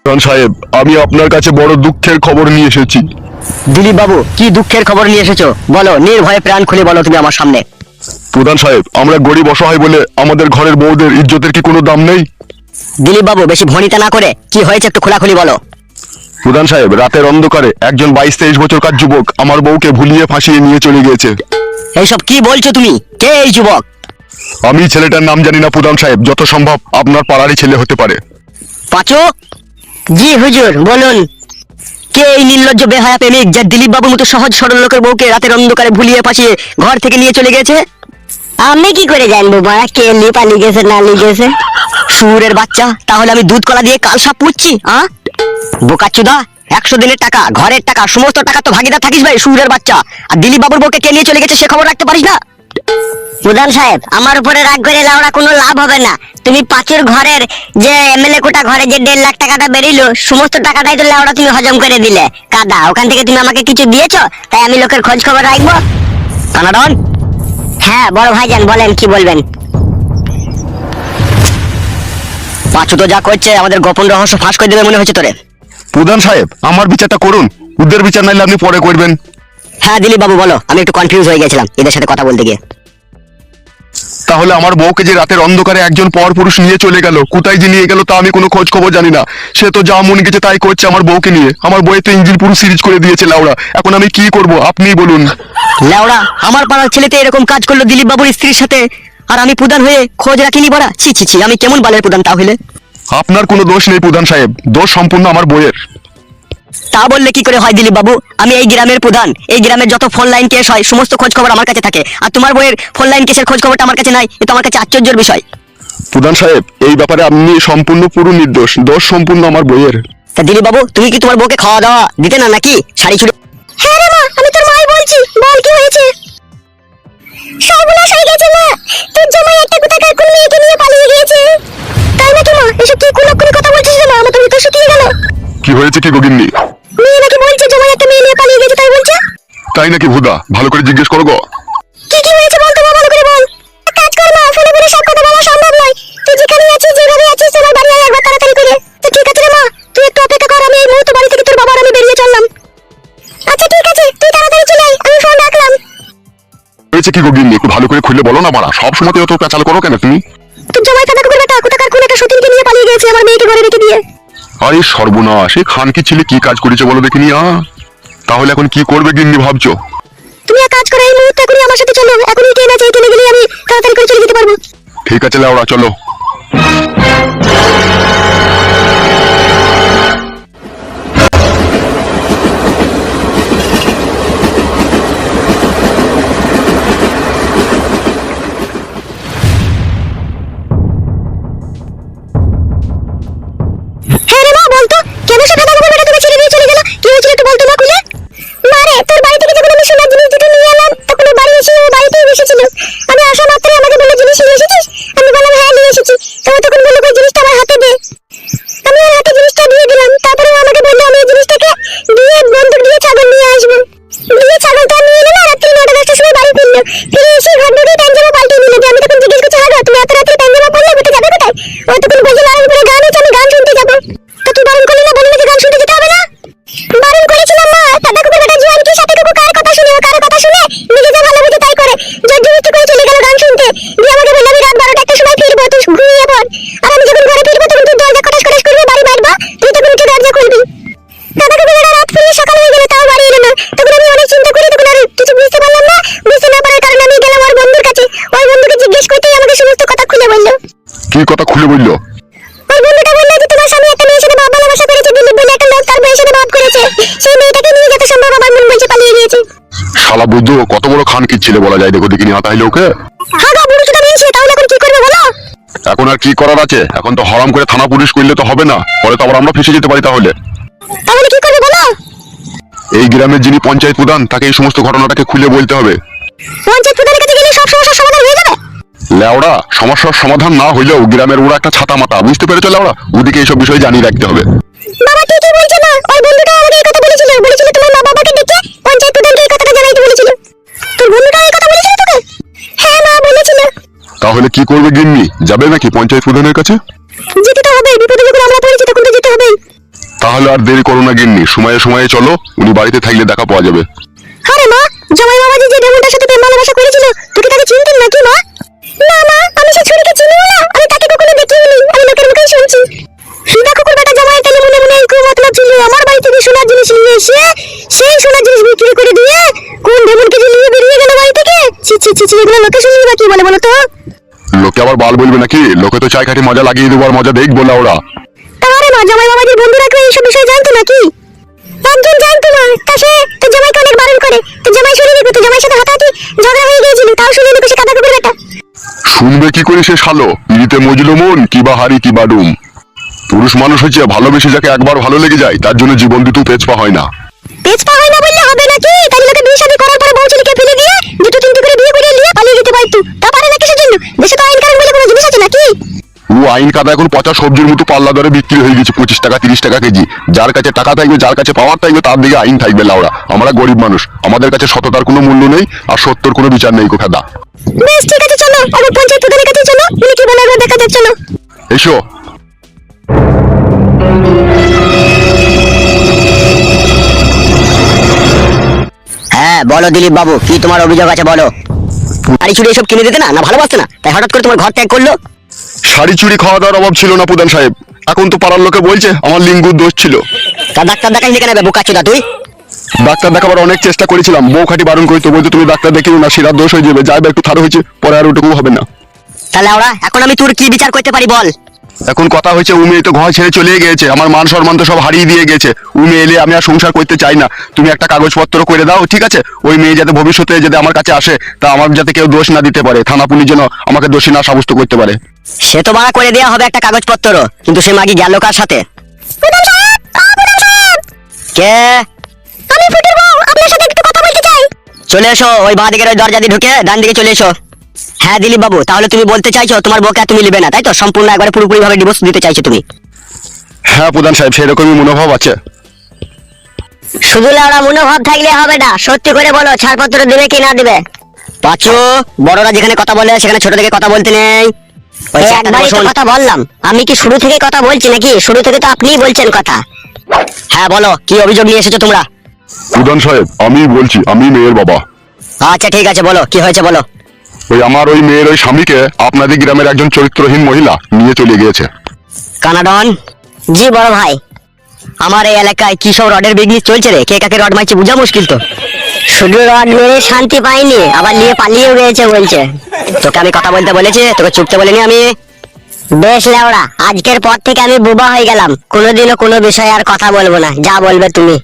প্রধান সাহেব, আমি আপনার কাছে বড় দুঃখের খবর নিয়ে এসেছি। দিলীপ বাবু, কি দুঃখের খবর নিয়ে এসেছো? বলো, নির্ভয়ে প্রাণ খুলে বলো তুমি আমার সামনে। প্রধান সাহেব, আমরা গরিব অসহায় বলে আমাদের ঘরের বউদের ইজ্জতের কি কোনো দাম নেই? দিলীপ বাবু, বেশি ভনিতা না করে কি হয়েছে একটু খোলাখুলি বলো। প্রধান সাহেব, রাতের অন্ধকারে একজন 22-23 বছরকার যুবক আমার বউকে ভুলিয়ে ফাঁসিয়ে নিয়ে চলে গিয়েছে। এইসব কি বলছো তুমি? কে এই যুবক? আমি ছেলেটার নাম জানি না প্রধান সাহেব, যত সম্ভব আপনার পাড়ারই ছেলে হতে পারে। পাঁচু। জি হুজুর, বলুন। কে এই নির্লজ্জ বেহায়া প্রেমিক যে দিলীপ বাবুর মতো সহজ সরল লোকের বউকে রাতের অন্ধকারে ভুলিয়ে ফাঁসিয়ে ঘর থেকে নিয়ে চলে গেছে? আমি কি করে জানবো বাড়া কে নিয়ে পালিয়ে গেছে না নিয়ে গেছে? সুরের বাচ্চা, তাহলে আমি দুধ কলা দিয়ে কাল সাপ পুচ্ছি? বোকাচুদা, 100 দিনের টাকা, ঘরের টাকা, সমস্ত টাকা তো ভাগিদার থাকিস ভাই সুরের বাচ্চা। আর দিলীপ বাবুর বউকে কে নিয়ে চলে গেছে সে খবর রাখতে পারিস না? প্রধান সাহেব, আমার উপরে রাগ করে লাউড়া কোনো লাভ হবে না। তুমি পাঁচুর ঘরের যে এমএলএ কোটা ঘরে যে 1.5 লাখ টাকাটা বেরিলো, সমস্ত টাকাটাই তো লাউড়া তুমি হজম করে দিলে। কাদা, ওখান থেকে তুমি আমাকে কিছু দিয়েছো তাই আমি লোকের খোঁজ খবর রাখবো? কানাডন। হ্যাঁ বড় ভাইজান, বলেন কি বলবেন। পাঁচু তো যা করছে আমাদের গোপন রহস্য ফাঁস করে দেবে মনে হচ্ছে তোরে। প্রধান সাহেব, আমার বিচারটা করুন, ওদের বিচার নাইলে আপনি পরে করবেন। হ্যাঁ দিলীপ বাবু বলো, আমি একটু কনফিউজ হয়ে গেছিলাম এদের সাথে কথা বলতে গিয়ে। তাহলে আমার বউকে যে রাতের অন্ধকারে একজন পরপুরুষ নিয়ে চলে গেল, কোথায় যে নিয়ে গেল তা আমি কোনো খোঁজ খবর জানি না। সে তো যা মন গেছে তাই করছে আমার বউকে নিয়ে। আমার বউয়ে তো ইঞ্জিন পুরো সিরিজ করে দিয়েছে লাউড়া। এখন আমি কি করব আপনিই বলুন। লাউড়া, আমার পাড়ার ছেলেতে এরকম কাজ করলো দিলীপ বাবুর স্ত্রীর সাথে, আর আমি প্রধান হয়ে খোঁজ রাখিনি বড়া? ছি ছি ছি, আমি কেমন বালের প্রধান তাহলে? আপনার কোনো দোষ নেই প্রধান সাহেব, দোষ সম্পূর্ণ আমার বউয়ের। তা বললে কি করে হয় দিলীপ বাবু? আমি এই গ্রামের প্রধান, এই গ্রামের যত ফোন লাইন কেস হয় সমস্ত খোঁজ খবর আমার কাছে থাকে, আর তোমার বইয়ের ফোন লাইন কেসের খোঁজ খবরটা আমার কাছে নাই। এটা আমার কাছে আশ্চর্যের বিষয়। প্রধান সাহেব, এই ব্যাপারে আপনি সম্পূর্ণ পুরো নির্দোষ, দোষ সম্পূর্ণ আমার বউয়ের। তা দিলীপ বাবু, তুমি কি তোমার বউকে খাওয়া দাওয়া দিতে না নাকি? শাড়ি চুড়ি? হ্যাঁ রে মা, আমি তোর মাই বলছি, বল কি হয়েছে? সর্বনাশ হয়ে গেছে মা, তোর জামাই একটা কোথাকার কোন মেয়েকে নিয়ে পালিয়ে গিয়েছে। তাই নাকি মা? এসব কি কোন কথা বলছিস রে মা? আমার তো ভিতর শুকিয়ে গেল। কি হয়েছে কি গগিন্নি? মেয়ে নাকি বলছে জামাই একটা মেয়ে নিয়ে পালিয়ে গেছে, তাই বলছে। তাই নাকি ভুদা? ভালো করে জিজ্ঞেস করো গো। কি হয়েছে বল তো মা, ভালো করে বল। কাজ কর মা, ফোনে ফোনে সব কথা বলা সম্ভব নয়। তুই যেখানে আছিস যেভাবে আছিস তোমার বাড়ি আয় একবার তাড়াতাড়ি করে। তো ঠিক আছে রে মা, তুই একটু অপেক্ষা কর, আমি এই মুহূর্তে বাড়ি থেকে তোর বাবা আর আমি বেরিয়ে চললাম। আচ্ছা ঠিক আছে, তুই তাড়াতাড়ি চলে আয়, আমি ফোন রাখলাম। হয়েছে কি গগিন্নি? একটু ভালো করে খুলে বলো না মারা, সব সময় অত পেঁচাল করো কেন তুমি? তোর জামাই কাদা কুকুর বেটা কোথাকার কোন একটা সতীনকে নিয়ে পালিয়ে গেছে আমার মেয়েকে ঘরে রেখে দিয়ে। আরে সর্বনাশ, এই খান কি ছেলে কি কাজ করেছে বলো দেখিনি। তাহলে এখন কি করবে গিন্নি ভাবছো? তুমি এক কাজ করো, এই মুহূর্তে এখনই আমার সাথে চলো, এখনই ট্রেন আছে, ট্রেনে গেলে আমি তাড়াতাড়ি করে চলে যেতে পারবো। ঠিক আছে লাউড়া, চলো। হ্যাঁ রে মা, বলতো কেন সে কাদা কুকুর বেটা তোকে ছেড়ে দিয়ে চলে গেল? কি হয়েছিল একটু বলতো মা খুলে। মারে, তোর বাড়ি থেকে যখন আমি সোনার জিনিস দুটো নিয়ে এলাম তখন ও বাড়ি এসে ও বাড়িতেই বসেছিল। আমি আসা মাত্রই আমাকে বললো জিনিস নিয়ে এসেছিস? আমি বললাম হ্যাঁ নিয়ে এসেছি। তো ও তখন বললো ওই জিনিসটা আমার হাতে দে। আমি ওর হাতে জিনিসটা দিয়ে দিলাম, তারপরে ও আমাকে বললো আমি এই জিনিসটাকে দিয়ে বন্দুক দিয়ে ছাগল নিয়ে আসবো। দিয়ে ছাগলটা নিয়ে এলো না, রাত্রি 9টা-10টার সময় বাড়ি ফিরলো। ফিরে এসে ঘর ঢুকে প্যান্জামা পাল্টে নিল। যে আমি তখন জিজ্ঞেস করছি হাগা তুমি এত রাত্রে প্যান্জামা পরলে ঘুরতে যাবে কোথায়? ও তখন বলছে লাউড়ার উপরে গান হচ্ছে, আমি গান শুনতে যাবো। তো তুই বারণ করলি না, বললি না যে গান শুনতে যেতে হবে না? বারণ করেছিলাম মা, কাদা কুকুর বেটা জোয়ান কি সাথে কুকুর কার কথা শুনে, ও কার কথা শুনে নিজে যা ভালো বুঝে তাই করে। জোর জবরদস্তি করে চলে গেল গান শুনতে। দিয়ে আমাকে বললো আমি রাত 12টা-1টার সময় ফিরবো, তুই ঘুমিয়ে পড়। আর আমি যখন ঘরে ফিরবো তখন তুই দরজা খটাস খটাস করবি, বাড়ি বাড়বা, তুই তখন উঠে দরজা খুলবি। কাদা কুকুর বেটা রাত ফুরিয়ে সকাল হয়ে গেল, তাও বাড়ি এলো না। তখন আমি অনেক চিন্তা করি, তখন আর কিছু বুঝতে পারলাম না। বুঝতে না পারার কারণে আমি গেলাম ওর বন্ধুর কাছে। ওই বন্ধুকে জিজ্ঞেস করতেই আমাকে সমস্ত কথা খুলে বললো। কি কথা খুলে বললো? ওই বন্ধুটা বললো যে তোমার স্বামী একটা মেয়ের সাথে ভাব ভালোবাসা করেছে, দিলীপ বলে একটা লোক তার বউয়ের সাথে ভাব করেছে। সেই মেয়েটাকে নিয়ে যত সম্ভব আমার মন বলছে পালিয়ে গিয়েছে। শালা বুদ্ধ, কত বড় খান কি ছেলে বলা যায় দেখো দেখিনি। তাহলে ওকে হাগা বুড়ো চোদা নিয়েছে, তাহলে এখন কি করবে বলো? এখন আর কি করার আছে? এখন তো হরাম করে থানা পুলিশ করলে তো হবে না, পরে তো আবার আমরা ফেসে যেতে পারি। তাহলে কি করবে বলো? এই গ্রামের যিনি পঞ্চায়েত প্রধান তাকে এই সমস্ত ঘটনাটাকে খুলে বলতে হবে। পঞ্চায়েত প্রধানের কাছে গেলে সব সমস্যার সমাধান হয়ে যাবে? লেওড়া, সমস্যার সমাধান না হইলেও গ্রামের ওরা একটা ছাতা মাতা, বুঝতে পেরেছো লেওড়া? ওদিকে এইসব বিষয় জানিয়ে রাখতে হবে। বাবা ঠিকই বলছে না, ওই বন্ধুটা আমাকে এই কথা বলেছিল তোমার মা বাবাকে ডেকে পঞ্চায়েত প্রধানকে এই কথাটা জানাইতে বলেছিল। তোর বন্ধুটা এই কথা বলেছিল তোকে? হ্যাঁ মা বলেছিল। তাহলে কি করবে গিন্নি, যাবে নাকি পঞ্চায়েত প্রধানের কাছে? যেতে তো হবে, বিপদে যখন আমরা পড়েছি তখন তো যেতে হবেই। তাহলে আর দেরি করো না গিন্নি, সময়ে সময়ে চলো, উনি বাড়িতে থাকলে দেখা পাওয়া যাবে। আরে মা, জামাই বাবাজি যে ডেমনটার সাথে প্রেম ভালোবাসা করেছিল, তুই তাকে চিনতেন নাকি মা? না মা, আমি সেই ছুরিকে চিনিও না, আমি তাকে কখনো দেখিনি, আমি লোকের মুখেই শুনছি। ফিদা কুকুর বেটা জামাই তাহলে মনে মনে এই মতলব ছিল আমার বাড়ি থেকে সোনার জিনিস নিয়ে এসে সেই সোনার জিনিস বিক্রি করে দিয়ে কোন ডেমনকে যে নিয়ে বেরিয়ে গেল বাড়ি থেকে। ছি ছি ছি ছি, এগুলো লোকে শুনলে বা কি বলে বলো তো? লোকে আবার বাল বলবে নাকি? লোকে তো চাই খাটি মজা লাগিয়ে দেবো আর মজা দেখবো লাউড়া। তাহলে মা, জামাই বাবাজির বন্ধুরা কেউ এইসব বিষয় জানতো নাকি? একজন জানতো মা, তা সে তো জামাইকে অনেক বারণ করে, তো জামাই শুনে দেখো, তো জামাইয়ের সাথে হাতাহাতি ঝগড়া হয়ে গিয়েছিল, তাও শুনে দেখো সে কাদা কুকুর বেটা। শুনবে কি করে সে শালো? পিড়িতে মজলো মন, কি বা হারি কি বা ডুম। পুরুষ মানুষ হচ্ছে ভালোবেসে যাকে একবার ভালো লেগে যায় তার জন্য জীবন দুটো পেছপা হয় না। পেছপা হয় না বললে হবে নাকি? তাই লোকে বিয়ে শাদী করার পরে বউ ছেলেকে ফেলে দিয়ে দুটো তিনটে করে বিয়ে করে নিয়ে পালিয়ে যেতে পারতো, তা পারে না কিসের জন্য? দেশে তো আইন কানুন বলে কোনো জিনিস আছে নাকি? ও আইন কাদা এখন পচা সবজির মতো পাল্লা দরে বিক্রি হয়ে গেছে, 25 টাকা 30 টাকা কেজি। যার কাছে টাকা থাকবে, যার কাছে পাওয়ার থাকবে, তার দিকে আইন থাকবে লাউড়া। আমরা গরিব মানুষ, আমাদের কাছে সততার কোনো মূল্য নেই আর সত্যর কোনো বিচার নেই কোথাদা। বেশ ঠিক আছে, চলো আমার পঞ্চায়েত প্রধানের কাছে চলো, উনি কি বলে একবার দেখা যাক, চলো। এসো। হ্যাঁ বলো দিলীপ বাবু, কি তোমার অভিযোগ আছে বলো। শাড়ি চুড়ি এসব কিনে দিতে না, না ভালোবাসতে না, তাই হঠাৎ করে তোমার ঘর ত্যাগ করলো? শাড়ি চুড়ি খাওয়া দাওয়ার অভাব ছিল না প্রধান সাহেব, এখন তো পাড়ার লোকে বলছে আমার লিঙ্গুর দোষ ছিল। তা ডাক্তার দেখাইনি কেন বোকা চোদা তুই? ডাক্তার দেখাবার অনেক চেষ্টা করেছিলাম, বউ খাটি বারণ করিত, বলতো তুমি ডাক্তার দেখিও না, শিরার দোষ হয়ে যাবে, যাইবে একটু থারো হয়েছে, পরে আর ওটুকু হবে না। তাহলে ওরা এখন আমি তোর কি বিচার করতে পারি বল? এখন কথা হয়েছে ও মেয়ে তো ঘর ছেড়ে চলে গিয়েছে, আমার মান সম্মান তো সব হারিয়ে দিয়ে গেছে। ও মেয়ে এলে আমি আর সংসার করতে চাই না, তুমি একটা কাগজপত্র করে দাও, ঠিক আছে? ওই মেয়ে যাতে ভবিষ্যতে যাতে আমার কাছে আসে, তা আমার যাতে কেউ দোষ না দিতে পারে, থানা পুলিশ যেন আমাকে দোষী না সাব্যস্ত করতে পারে। সে তো বাড়া করে দেওয়া হবে একটা কাগজপত্র, কিন্তু সে মাগি গেল কার সাথে? প্রধান সাহেব, প্রধান সাহেব, কে? আমি ফুটের বউ, আপনার সাথে একটু কথা বলতে চাই। চলে এসো, ওই বাঁ দিকের ওই দরজা দিয়ে ঢুকে ডান দিকে চলে এসো। হ্যাঁ দিলীপ বাবু, তাহলে তুমি বলতে চাইছো তোমার বউকে আর তুমি নেবে না, তাই তো? সম্পূর্ণ একবারে পুরোপুরি ভাবে ডিভোর্স দিতে চাইছো তুমি? হ্যাঁ প্রধান সাহেব, সেরকমই মনোভাব আছে। শুধু লাউড়া মনোভাব থাকলে হবে না, সত্যি করে বলো ছাড়পত্র দেবে কি না দেবে? পাঁচু, বড়রা যেখানে কথা বলে সেখানে ছোট থেকে কথা বলতে নেই। ওই একবারই তো কথা বললাম, আমি কি শুরু থেকে কথা বলছি নাকি? শুরু থেকে তো আপনিই বলছেন কথা। হ্যাঁ বলো, কি অভিযোগ নিয়ে এসেছো তোমরা? প্রধান সাহেব আমি বলছি, আমি মেয়ের বাবা। আচ্ছা ঠিক আছে, বলো কি হয়েছে বলো। ওই মেয়ের ওই স্বামীকে আপনাদের গ্রামের একজন চরিত্রহীন মহিলা নিয়ে চলে গিয়েছে। কানাডন। জি বড় ভাই। আমার এই এলাকায় কি সব রডের বিজনেস চলছে রে, কে কাকে রড মারছে বোঝা মুশকিল তো। শুধু রড মেরে শান্তি পাইনি, আবার নিয়ে পালিয়ে গিয়েছে বলছে। তোকে আমি কথা বলতে বলেছি, তোকে চুপতে বলিনি আমি। বেশ লেওড়া, আজকের পর থেকে আমি বুবা হয়ে গেলাম, কোনোদিনও কোনো বিষয়ে আর কথা বলবো না, যা বলবে তুমি।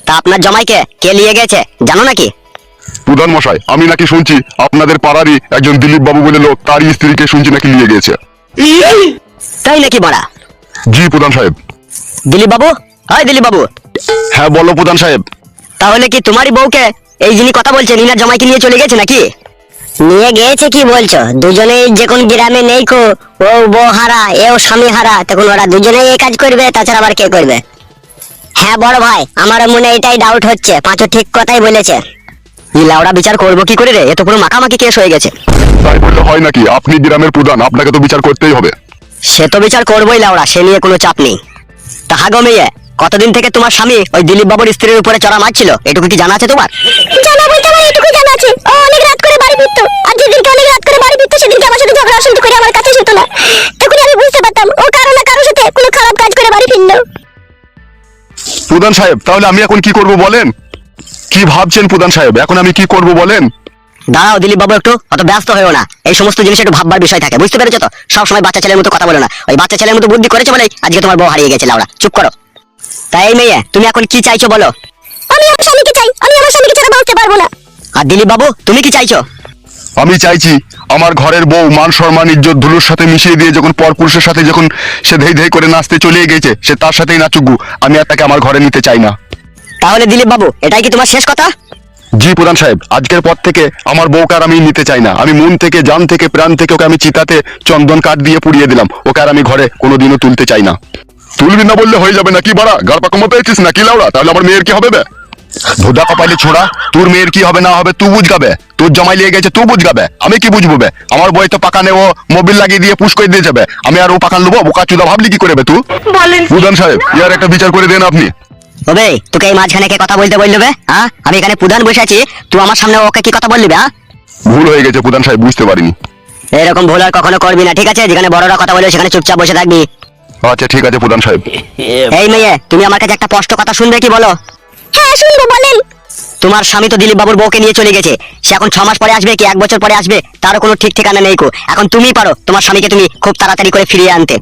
তা আপনার জামাইকে কে নিয়ে গেছে জানো নাকি? প্রধান মশাই, আমি নাকি শুনছি আপনাদের পাড়ারই একজন দিলীপ বাবু বলে লোক, তারই স্ত্রীকে শুনছি নাকি নিয়ে গিয়েছে। তাই নাকি বড়া? জি প্রধান সাহেব। দিলীপ বাবু, হয় দিলীপ বাবু। হ্যাঁ বলো প্রধান সাহেব। তাহলে কি তোমারই বউকে এই যিনি কথা বলছেন ইনার জামাইকে নিয়ে চলে গেছে নাকি? নিয়ে গিয়েছে কি বলছো? দুজনেই যে কোন গ্রামে নেই কো, ও বউ হারা এও স্বামী হারা, তখন ওরা দুজনেই এই কাজ করবে, তাছাড়া আবার কে করবে? হ্যাঁ বড় ভাই, আমার মনে এটাই ডাউট হচ্ছে, পাঁচু ঠিক কথাই বলেছে। এই লাউড়া বিচার করবো কি করে রে, এ তো পুরো মাখামাখি কেস হয়ে গেছে। তাই বললে হয় নাকি? আপনি গ্রামের প্রধান, আপনাকে তো বিচার করতেই হবে। সে তো বিচার করবোই লাউড়া, সে নিয়ে কোনো চাপ নেই। তাহা গো মেয়ে, কতদিন থেকে তোমার স্বামী ওই দিলীপ বাবুর স্ত্রীর উপরে চড়া মারছিল, এটুকু কি জানা আছে তোমার? জানা বলতে আমার এটুকু জানা আছে, ও অনেক রাত করে বাড়ি ফিরতো, আর যেদিনকে অনেক রাত করে বাড়ি ফিরতো সেদিনকে আমার সাথে ঝগড়া অশান্তি করে আমার কাছে যেত না, তখন আমি বুঝতে পারতাম ও কারো না কারোর সাথে কোনো খারাপ কাজ করে বাড়ি ফিরলো। প্রধান সাহেব তাহলে আমি এখন কি করব বলেন? কি ভাবছেন প্রধান সাহেব, এখন আমি কি করব বলেন? দাঁড়াও দিলীপ বাবু, একটু অত ব্যস্ত হয়েও না, এই সমস্ত জিনিস একটু ভাববার বিষয় থাকে, বুঝতে পেরেছো তো? সবসময় বাচ্চা ছেলের মতো কথা বলো না, ওই বাচ্চা ছেলের মতো বুদ্ধি করেছো বলেই আজকে তোমার বউ হারিয়ে গেছে লাউড়া, চুপ করো। তাই এই মেয়ে, তুমি এখন কি চাইছো বলো? আমি আমার স্বামীকে চাই, আমি আমার স্বামীকে ছাড়া বাঁচতে পারবো না। আর দিলীপ বাবু তুমি কি চাইছো? আমি চাইছি আমার ঘরের বউ মান সম্মান ইজ্জত ধুলোর সাথে মিশিয়ে দিয়ে যখন পরপুরুষের সাথে যখন সে ধেই ধেই করে নাচতে চলে গেছে, সে তার সাথেই নাচুকু, আমি আর তাকে আমার ঘরে নিতে চাই না। তাহলে দিলীপ বাবু এটাই কি তোমার শেষ কথা? জি প্রধান সাহেব, আজকের পর থেকে আমার বউকে আর আমি নিতে চাই না, আমি মন থেকে জান থেকে প্রাণ থেকে ওকে আমি চিতাতে চন্দন কাঠ দিয়ে পুড়িয়ে দিলাম, ওকে আর আমি ঘরে কোনোদিনও তুলতে চাই না। তুলবি না বললে হয়ে যাবে নাকি বাড়া? গাড় পাকা মতো এসেছিস নাকি লাউড়া? তাহলে আমার মেয়ের কি হবে বে? ভোদা কপালি ছোড়া, তোর মেয়ের কি হবে না হবে তুই বুঝগাবে, তোর জামাই লিয়ে গেছে তুই বুঝগাবে, আমি কি বুঝবো বে? আমার বই তো পাকানে ও মোবিল লাগিয়ে দিয়ে পুশ করে দিয়ে যাবে, আমি আর ও পাকান নেবো? বোকা চুদা ভাবলি কি করে বে তুই? প্রধান সাহেব ইয়ার একটা বিচার করে দেন আপনি। ওবে তোকে এই মাঝখানে কে কথা বলতে বললো বে? হ্যাঁ, আমি এখানে প্রধান বসে আছি, তুই আমার সামনে ওকে কি কথা বললি বে? হ্যাঁ, ভুল হয়ে গেছে প্রধান সাহেব, বুঝতে পারিনি। এরকম ভুল আর কখনো করবি না, ঠিক আছে? যেখানে বড়রা কথা বলে সেখানে চুপচাপ বসে থাকবি। আচ্ছা ঠিক আছে প্রধান সাহেব। এই মেয়ে, তুমি আমার কাছে একটা স্পষ্ট কথা শুনবে কি বলো? হ্যাঁ শুনবো, বলেন। তোমার স্বামী তো দিলীপ বাবুর বউকে নিয়ে চলে গেছে, সে এখন 6 মাস পরে আসবে কি 1 বছর পরে আসবে তারও কোনো ঠিক ঠিকানা নেই কো। এখন তুমিই পারো তোমার স্বামীকে তুমি খুব তাড়াতাড়ি করে ফিরিয়ে আনতে।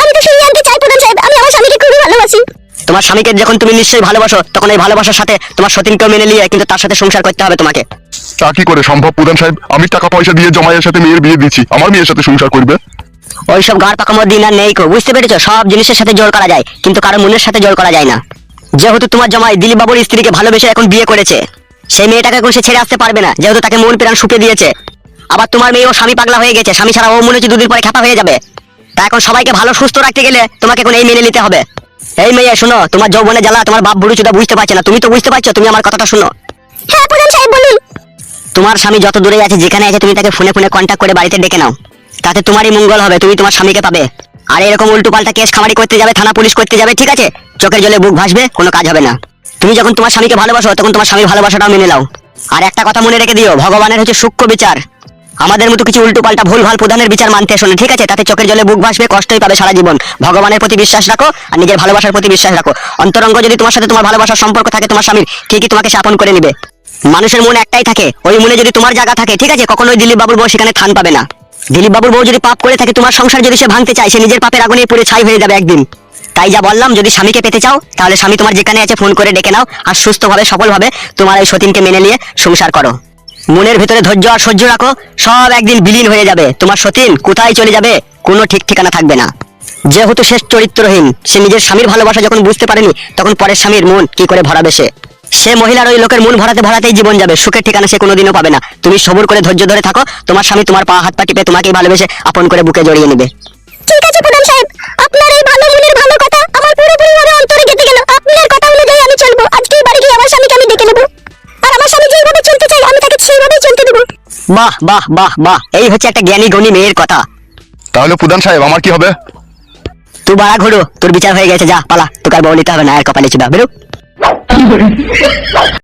আমি তো ফিরিয়ে আনতে চাই প্রধান সাহেব, আমি আমার স্বামীকে খুবই ভালোবাসি। তোমার স্বামীকে যখন তুমি নিশ্চয়ই ভালোবাসো, তখন এই ভালোবাসার সাথে তোমার সতীনকেও মেনে নিয়ে কিন্তু তার সাথে সংসার করতে হবে তোমাকে। তা কি করে সম্ভব প্রধান সাহেব? আমি টাকা পয়সা দিয়ে জমাইয়ের সাথে মেয়ের বিয়ে দিচ্ছি, আমার মেয়ের সাথে সংসার করবে? ওইসব গাড় পাকামোর দিন আর নেই কো, বুঝতে পেরেছো? সব জিনিসের সাথে জোর করা যায়, কিন্তু কারো মনের সাথে জোর করা যায় না। যেহেতু তোমার জামাই দিলীপ বাবুর স্ত্রীকে ভালোবেসে এখন বিয়ে করেছে, সেই মেয়েটাকে এখন সে ছেড়ে আসতে পারবে না, যেহেতু তাকে মন প্রাণ সুপে দিয়েছে। আবার তোমার মেয়ে ও স্বামী পাগলা হয়ে গেছে, স্বামী ছাড়া ও মনে হচ্ছে 2 দিন পরে খ্যাপা হয়ে যাবে। তা এখন সবাইকে ভালো সুস্থ রাখতে গেলে তোমাকে এখন এই মেনে নিতে হবে। এই মেয়ে শোনো, তোমার যৌবনে জ্বালা তোমার বাপ বুড়ি চুদা বুঝতে পারছে না, তুমি তো বুঝতে পারছো। তুমি আমার কথাটা শোনো। হ্যাঁ প্রধান সাহেব বলুন। তোমার স্বামী যত দূরে আছে, যেখানে আছে, তুমি তাকে ফোনে ফোনে কন্ট্যাক্ট করে বাড়িতে ডেকে নাও, তাতে তোমারই মঙ্গল হবে, তুমি তোমার স্বামীকে পাবে। আর এরকম উল্টো পাল্টা কেস খামারি করতে যাবে, থানা পুলিশ করতে যাবে, ঠিক আছে? চোখের জলে বুক ভাসবে, কোনো কাজ হবে না। তুমি যখন তোমার স্বামীকে ভালোবাসো, তখন তোমার স্বামীর ভালোবাসাটাও মেনে নাও। আর একটা কথা মনে রেখে দিও, ভগবানের হচ্ছে সূক্ষ্ম বিচার। আমাদের মতো কিছু উল্টো পাল্টা ভুল ভাল প্রধানের বিচার মানতে শোনে, ঠিক আছে? তাতে চোখের জলে বুক ভাসবে, কষ্টই পাবে সারা জীবন। ভগবানের প্রতি বিশ্বাস রাখো আর নিজের ভালোবাসার প্রতি বিশ্বাস রাখো। অন্তরঙ্গ যদি তোমার সাথে তোমার ভালোবাসার সম্পর্ক থাকে তোমার স্বামীর, ঠিকই তোমাকে সে আপন করে নিবে। মানুষের মন একটাই থাকে, ওই মনে যদি তোমার জায়গা থাকে, ঠিক আছে, কখনোই দিলীপ বাবুর বউ সেখানে থান পাবে না। দিলীপ বাবুর বউ যদি পাপ করে থাকে, তোমার সংসার যদি সে ভাঙতে চায়, সে নিজের পাপের আগুনে পুড়ে ছাই হয়ে যাবে একদিন। তাই যা বললাম, যদি স্বামীকে পেতে চাও, তাহলে স্বামী তোমার যেখানে আছে ফোন করে ডেকে নাও, আর সুস্থভাবে সফলভাবে তোমার এই সতীনকে মেনে নিয়ে সংসার করো। মনের ভিতরে ধৈর্য আর সহ্য রাখো, সব একদিন বিলীন হয়ে যাবে। তোমার সতীন কোথায় চলে যাবে কোনো ঠিক ঠিকানা থাকবে না। যেহেতু শেষ চরিত্রহীন, সে নিজের স্বামীর ভালোবাসা যখন বুঝতে পারেনি, তখন পরের স্বামীর মন কি করে ভরাবে সে? সে মহিলার ওই লোকের মন ভরাতে ভরাতেই জীবন যাবে, সুখের ঠিকানা সে কোনোদিনও পাবে না। তুমি সবুর করে ধৈর্য ধরে থাকো, তোমার স্বামী তোমার পা হাত পা টিপে তোমাকেই ভালোবেসে আপন করে বুকে জড়িয়ে নেবে। ঠিক আছে প্রধান সাহেব, আপনার এই ভালো মনের ভালো কথা আমার পুরোপুরি ভাবে অন্তরে গেঁথে গেল। আপনার কথা অনুযায়ী আমি চলবো। আজকেই বাড়ি গিয়ে আমার স্বামীকে আমি ডেকে নেবো, আর আমার স্বামী যেভাবে চলতে চাই আমি তাকে সেইভাবেই চলতে দেবো। বাহ বাহ বাহ বাহ, এই হচ্ছে একটা জ্ঞানী গুণী মেয়ের কথা। তাহলে প্রধান সাহেব আমার কি হবে? তুই বাড়া ঘুরো, তোর বিচার হয়ে গেছে, যা পালা, তোকে আর বউ নিতে হবে না, আর কপালে চুদা বেরো।